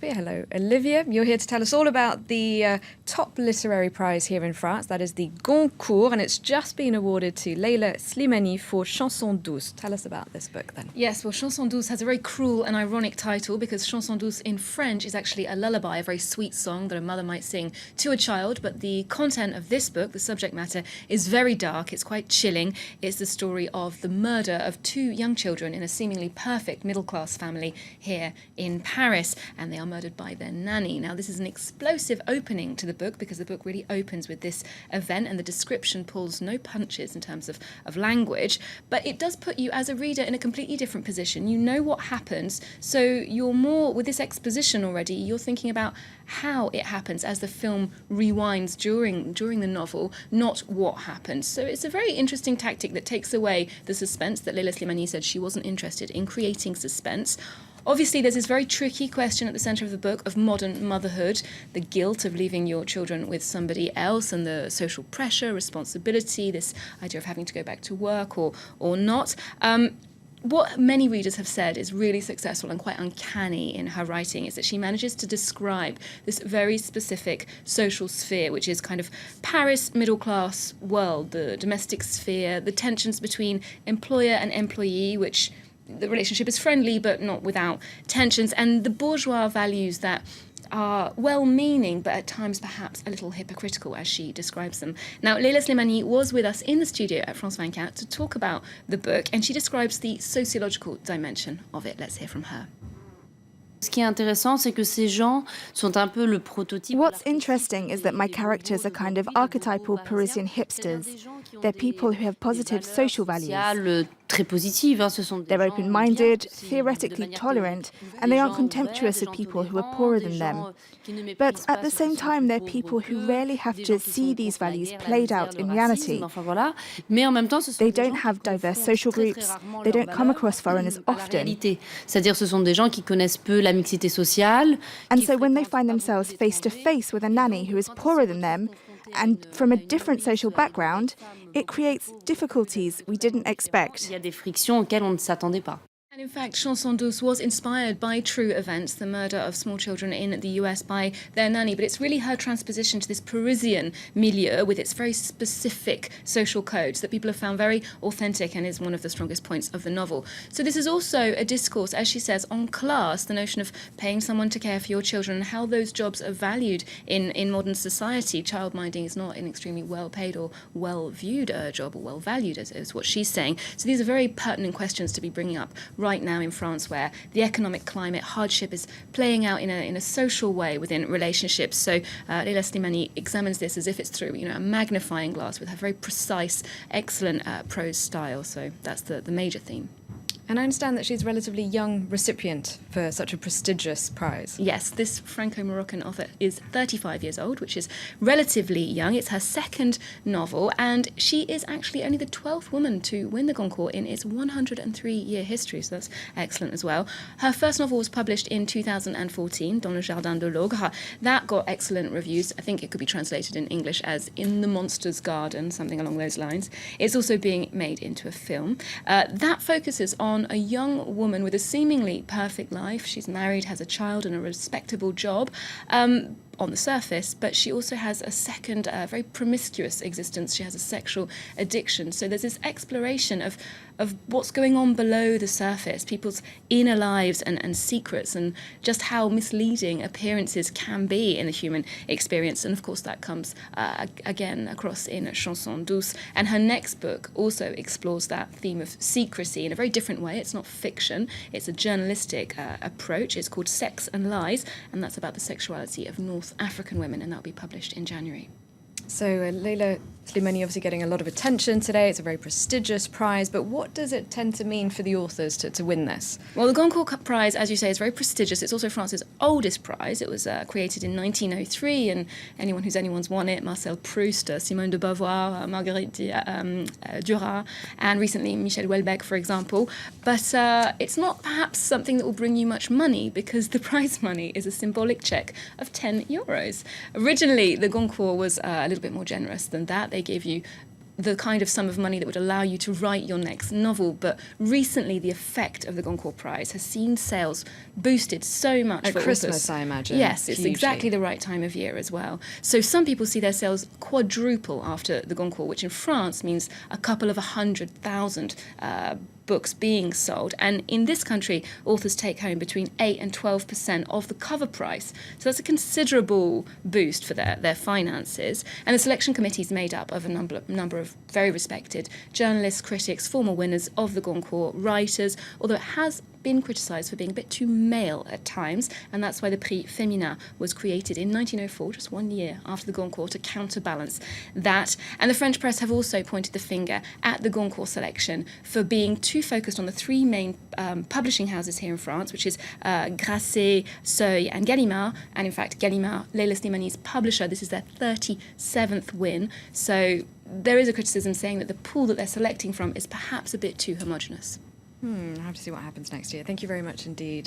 Shakespeare. Hello, Olivia. You're here to tell us all about the top literary prize here in France. That is the Goncourt, and it's just been awarded to Leïla Slimani for Chanson douce. Tell us about this book then. Yes, well, Chanson douce has a very cruel and ironic title because Chanson douce in French is actually a lullaby, a very sweet song that a mother might sing to a child. But the content of this book, the subject matter, is very dark. It's quite chilling. It's the story of the murder of two young children in a seemingly perfect middle-class family here in Paris, and they are murdered by their nanny. Now, this is an explosive opening to the book because the book really opens with this event, and the description pulls no punches in terms of language, but it does put you as a reader in a completely different position. You know what happens, so you're more, with this exposition already, you're thinking about how it happens as the film rewinds during the novel, not what happens. So it's a very interesting tactic that takes away the suspense that Leïla Slimani said she wasn't interested in creating suspense. Obviously, there's this very tricky question at the centre of the book of modern motherhood, the guilt of leaving your children with somebody else, and the social pressure, responsibility, this idea of having to go back to work or not. What many readers have said is really successful and quite uncanny in her writing is that she manages to describe this very specific social sphere, which is kind of Paris middle-class world, the domestic sphere, the tensions between employer and employee, which the relationship is friendly but not without tensions, and the bourgeois values that are well-meaning but at times perhaps a little hypocritical, as she describes them. Now, Leïla Slimani was with us in the studio at France 24 to talk about the book, and she describes the sociological dimension of it. Let's hear from her. Ce qui est intéressant, c'est que ces gens sont un peu le prototype. What's interesting is that my characters are kind of archetypal Parisian hipsters. They're people who have positive social values. Très positive, ce sont They're open-minded, theoretically tolerant, and they aren't contemptuous of people who are poorer than them. But at the same time, they're people who rarely have to see these values played out in reality. They don't have diverse social groups, they don't come across foreigners often. C'est-à-dire ce sont des gens qui connaissent peu la mixité sociale. And so when they find themselves face to face with a nanny who is poorer than them, and from a different social background, it creates difficulties we didn't expect. Il y a des frictions auxquelles on ne s'attendait pas. And in fact, Chanson douce was inspired by true events, the murder of small children in the US by their nanny, but it's really her transposition to this Parisian milieu with its very specific social codes that people have found very authentic and is one of the strongest points of the novel. So this is also a discourse, as she says, on class, the notion of paying someone to care for your children and how those jobs are valued in modern society. Childminding is not an extremely well-paid or well-viewed job, or well-valued, is what she's saying. So these are very pertinent questions to be bringing up right now in France, where the economic climate, hardship is playing out in a social way within relationships. So Leïla Slimani examines this as if it's through a magnifying glass with her very precise, excellent prose style. So that's the major theme. And I understand that she's a relatively young recipient for such a prestigious prize. Yes, this Franco-Moroccan author is 35 years old, which is relatively young. It's her second novel, and she is actually only the 12th woman to win the Goncourt in its 103-year history, so that's excellent as well. Her first novel was published in 2014, Dans le Jardin de l'Ogre. That got excellent reviews. I think it could be translated in English as In the Monster's Garden, something along those lines. It's also being made into a film. That focuses on a young woman with a seemingly perfect life. She's married, has a child and a respectable job on the surface, but she also has a second, very promiscuous existence. She has a sexual addiction. So there's this exploration of what's going on below the surface, people's inner lives and secrets, and just how misleading appearances can be in the human experience. And of course that comes again across in Chanson douce. And her next book also explores that theme of secrecy in a very different way. It's not fiction, it's a journalistic approach. It's called Sex and Lies, and that's about the sexuality of North African women, and that'll be published in January. So Leïla Slimani obviously getting a lot of attention today. It's a very prestigious prize, but what does it tend to mean for the authors to win this? Well, the Goncourt Prize, as you say, is very prestigious. It's also France's oldest prize. It was created in 1903, and anyone's won it. Marcel Proust, Simone de Beauvoir, Marguerite Duras, and recently Michel Houellebecq, for example. But it's not perhaps something that will bring you much money, because the prize money is a symbolic cheque of 10 euros. Originally, the Goncourt was a little bit more generous than that. They gave you the kind of sum of money that would allow you to write your next novel. But recently, the effect of the Goncourt Prize has seen sales boosted so much At for Christmas, authors. I imagine. Yes, it's hugely. exactly the right time of year as well. So some people see their sales quadruple after the Goncourt, which in France means a couple of 100,000 books being sold. And in this country, authors take home between 8 and 12% of the cover price. So that's a considerable boost for their finances. And the selection committee is made up of a number of very respected journalists, critics, former winners of the Goncourt, writers, although it has been criticised for being a bit too male at times, and that's why the Prix Féminin was created in 1904, just 1 year after the Goncourt, to counterbalance that. And the French press have also pointed the finger at the Goncourt selection for being too focused on the three main publishing houses here in France, which is Grasset, Seuil and Gallimard. And in fact, Gallimard, Leïla Slimani's publisher, this is their 37th win. So there is a criticism saying that the pool that they're selecting from is perhaps a bit too homogenous. I have to see what happens next year. Thank you very much indeed.